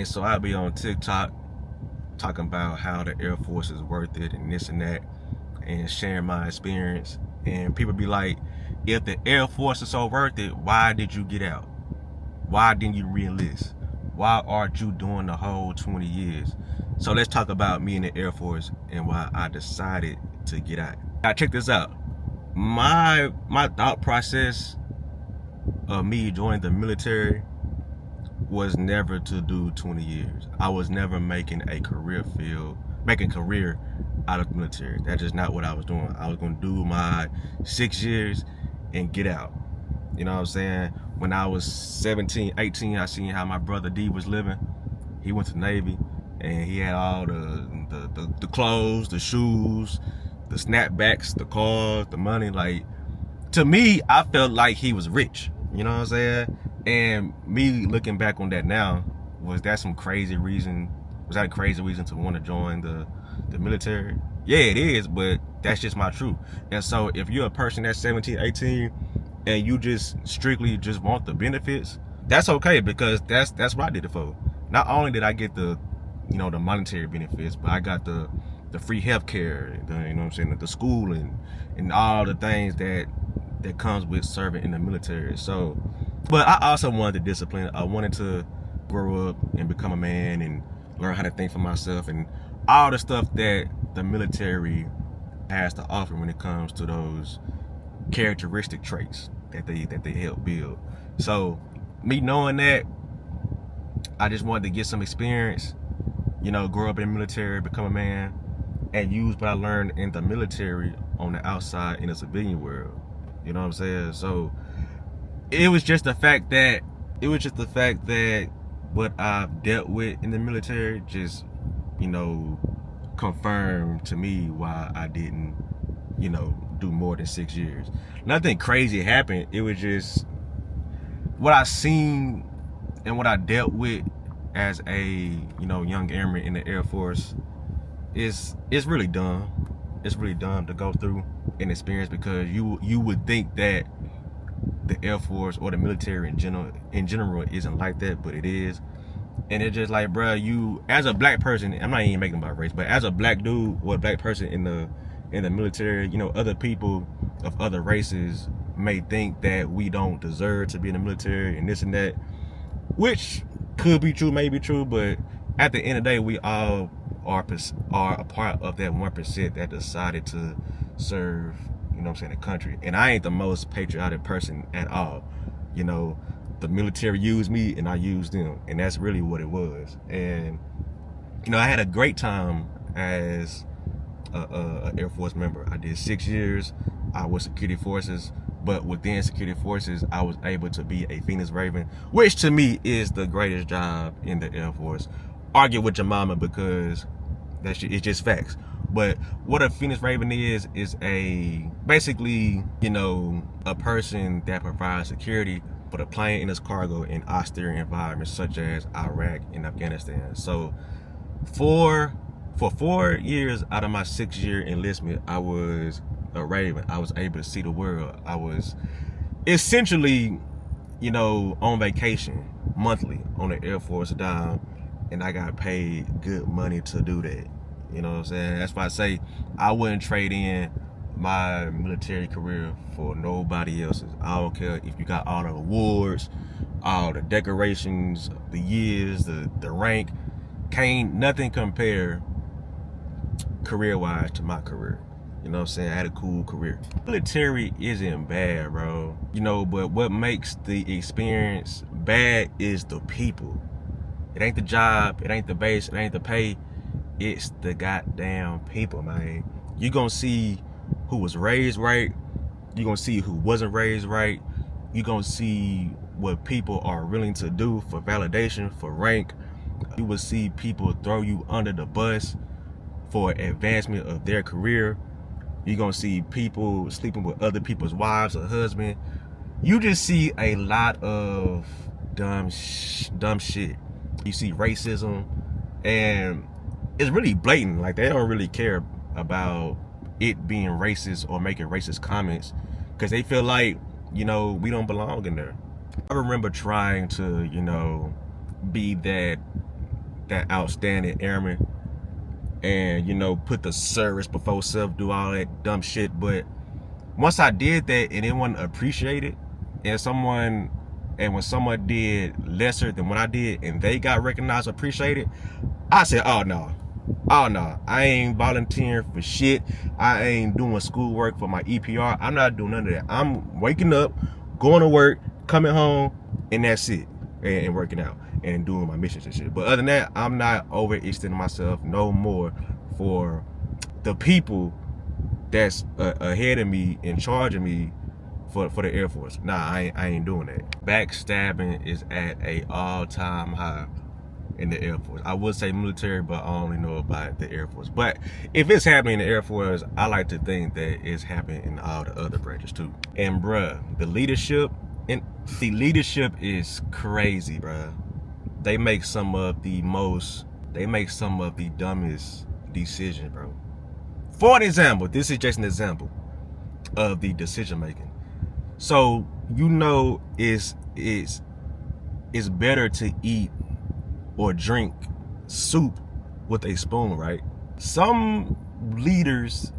So I'll be on TikTok talking about how the Air Force is worth it and this and that, and sharing my experience. And people be like, if the Air Force is so worth it, why did you get out? Why didn't you re-enlist? Why aren't you doing the whole 20 years? So let's talk about me in the Air Force and why I decided to get out. Now check this out. My thought process of me joining the military was never to do 20 years. I was never making a career out of the military. That's just not what I was doing. I was going to do my 6 years and get out. You know what I'm saying? When I was 17, 18, I seen how my brother D was living. He went to the Navy and he had all the clothes, the shoes, the snapbacks, the cars, the money. Like, to me, I felt like he was rich. You know what I'm saying? And me looking back on that now, was that a crazy reason to want to join the military? Yeah, it is, but that's just my truth. And so if you're a person that's 17, 18, and you just strictly just want the benefits, that's okay, because that's what I did it for. Not only did I get the monetary benefits, but I got the free health care, you know what I'm saying, the schooling and all the things that comes with serving in the military. So, but I also wanted the discipline. I wanted to grow up and become a man and learn how to think for myself and all the stuff that the military has to offer when it comes to those characteristic traits that they help build. So, me knowing that, I just wanted to get some experience, grow up in the military, become a man, and use what I learned in the military on the outside in the civilian world. You know what I'm saying? So it was just the fact that what I've dealt with in the military just, confirmed to me why I didn't, do more than 6 years. Nothing crazy happened. It was just what I seen and what I dealt with as a, young airman in the Air Force is really dumb. It's really dumb to go through an experience, because you would think that the Air Force or the military in general isn't like that, but it is. And it's just like, bro, you as a black person, I'm not even making about race, but as a black dude or a black person in the military, other people of other races may think that we don't deserve to be in the military and this and that, which could be true, may be true, but at the end of the day, we all are a part of that 1% that decided to serve, the country. And I ain't the most patriotic person at all. The military used me and I used them, and that's really what it was. And I had a great time as a Air Force member. I did 6 years. I was security forces, but within security forces, I was able to be a Phoenix Raven, which to me is the greatest job in the Air Force. Argue with your mama, because it's just facts. But what a Phoenix Raven is basically, a person that provides security for the plane and its cargo in austere environments such as Iraq and Afghanistan. So for 4 years out of my 6-year enlistment, I was a Raven. I was able to see the world. I was essentially, on vacation monthly on the Air Force dime, and I got paid good money to do that. You know what I'm saying? That's why I say I wouldn't trade in my military career for nobody else's. I don't care if you got all the awards, all the decorations, the years, the rank. Can't nothing compare career-wise to my career. You know what I'm saying? I had a cool career. Military isn't bad, bro. But what makes the experience bad is the people. It ain't the job, it ain't the base, it ain't the pay. It's the goddamn people, man. You gonna see who was raised right. You gonna see who wasn't raised right. You gonna see what people are willing to do for validation, for rank. You will see people throw you under the bus for advancement of their career. You gonna see people sleeping with other people's wives or husbands. You just see a lot of dumb shit. You see racism, and it's really blatant. Like, they don't really care about it being racist or making racist comments, because they feel like, we don't belong in there. I remember trying to, be that that outstanding airman and, you know, put the service before self, do all that dumb shit. But once I did that and it wasn't appreciated, and when someone did lesser than what I did and they got recognized, appreciated, I said, oh no, I ain't volunteering for shit. I ain't doing schoolwork for my EPR. I'm not doing none of that. I'm waking up, going to work, coming home, and that's it. And working out and doing my missions and shit. But other than that, I'm not overextending myself no more for the people that's ahead of me, in charge of me, for the Air Force. Nah, I ain't doing that. Backstabbing is at a all-time high in the Air Force. I would say military, but I only know about the Air Force. But if it's happening in the Air Force, I like to think that it's happening in all the other branches too. And bruh, the leadership is crazy, bruh. They make some of the dumbest decisions, bro. For an example, this is just an example of the decision making. So, you know, it's better to eat or drink soup with a spoon, right? Some leaders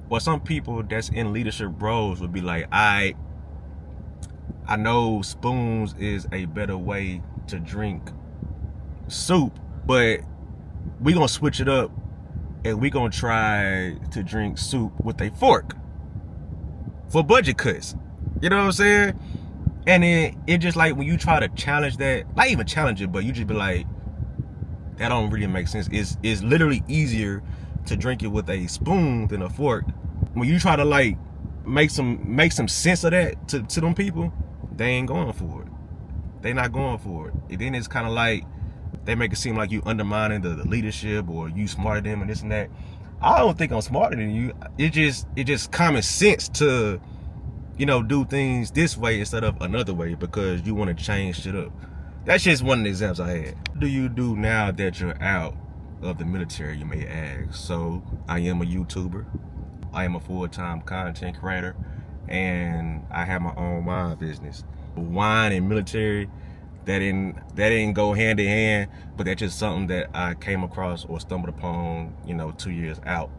or some people that's in leadership roles would be like, I know spoons is a better way to drink soup, but we gonna switch it up and we gonna try to drink soup with a fork for budget cuts. You know what I'm saying? And it just like when you try to challenge that, not even challenge it, but you just be like, that don't really make sense. It's literally easier to drink it with a spoon than a fork. When you try to like make some sense of that to them people, they ain't going for it. They not going for it. And then it's kind of like they make it seem like you undermining the leadership or you smarter than them and this and that. I don't think I'm smarter than you. It just common sense to, you know, do things this way instead of another way because you want to change shit up. That's just one of the examples I had. What do you do now that you're out of the military, you may ask? So I am a YouTuber. I am a full-time content creator, and I have my own wine business. Wine and military, that didn't go hand in hand, but that's just something that I came across or stumbled upon, you know, 2 years out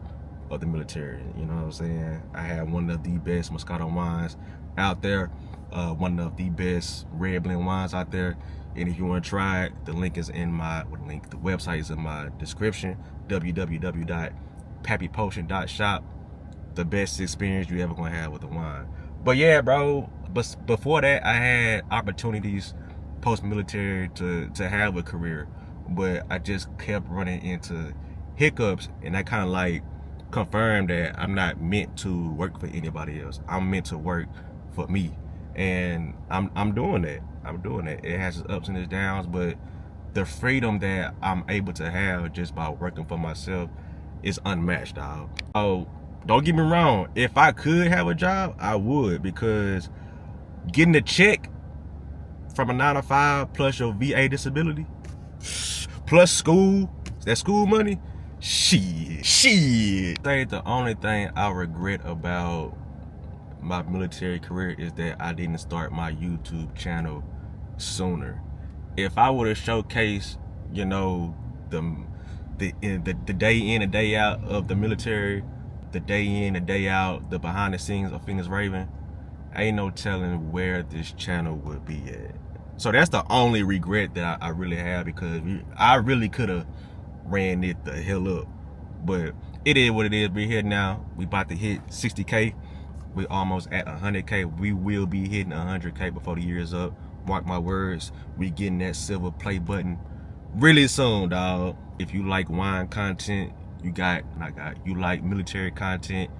of the military. You know what I'm saying? I have one of the best Moscato wines out there, one of the best red blend wines out there. And if you want to try it, the website is in my description, www.pappypotion.shop. The best experience you ever gonna have with the wine. But yeah, bro, but before that, I had opportunities post-military to have a career, but I just kept running into hiccups, and that kind of like confirmed that I'm not meant to work for anybody else. I'm meant to work for me, and I'm doing that. It has its ups and its downs, but the freedom that I'm able to have just by working for myself is unmatched, dog. Oh, don't get me wrong. If I could have a job, I would, because getting a check from a 9-to-5 plus your VA disability plus school, that school money, shit. I think the only thing I regret about my military career is that I didn't start my YouTube channel sooner. If I would have showcased, you know, the day in and day out of the military, the day in and day out, the behind the scenes of Phoenix Raven, ain't no telling where this channel would be at. So that's the only regret that I really have, because I really could have ran it the hell up. But it is what it is. We're here now. We about to hit 60K. We're almost at 100K. We will be hitting 100K before the year is up. Mark my words, we getting that silver play button really soon, dog. If you like wine content, you like military content,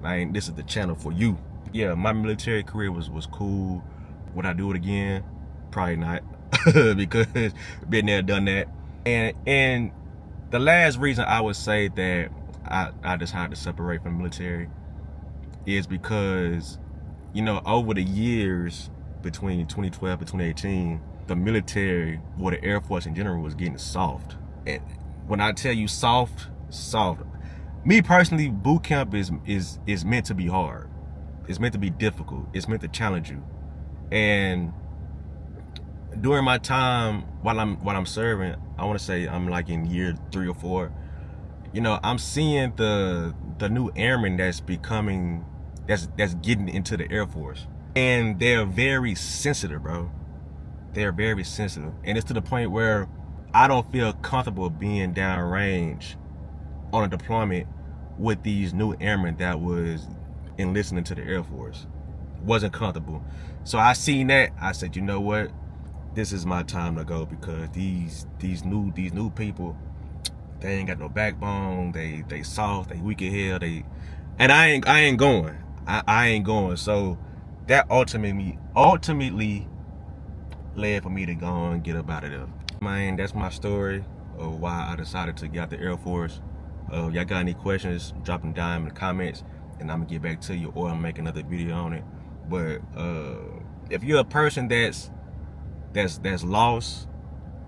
man, this is the channel for you. Yeah, my military career was cool. Would I do it again? Probably not, because been there, done that. And the last reason I would say that I decided to separate from the military is because, you know, over the years between 2012 and 2018, the military, or the Air Force in general, was getting soft. And when I tell you soft, me personally, boot camp is meant to be hard. It's meant to be difficult. It's meant to challenge you. And during my time while I'm serving, I want to say I'm like in year 3 or 4. You know, I'm seeing the new airmen that's becoming, that's getting into the Air Force, and they're very sensitive, bro. They're very sensitive, and it's to the point where I don't feel comfortable being downrange on a deployment with these new airmen that was enlisting into the Air Force. Wasn't comfortable. So I seen that. I said, you know what? This is my time to go, because these new people, they ain't got no backbone. They soft. They weak as hell. And I ain't going. I ain't going. So that ultimately led for me to go and get up out of there. Man, that's my story of why I decided to get out the Air Force. Y'all got any questions, drop them down in the comments, and I'm gonna get back to you, or I'll make another video on it. But if you're a person that's lost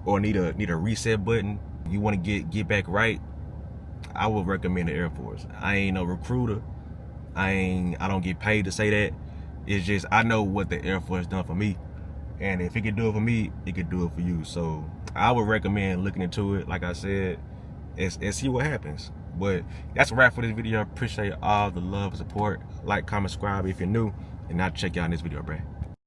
or need a reset button, you want to get back right, I would recommend the Air Force. I ain't no recruiter. I don't get paid to say that. It's just I know what the Air Force done for me, and if it can do it for me, it can do it for you. So I would recommend looking into it, like I said, and see what happens. But that's a wrap for this video. I appreciate all the love and support. Like, comment, subscribe if you're new, and I'll check y'all in this video, bruh.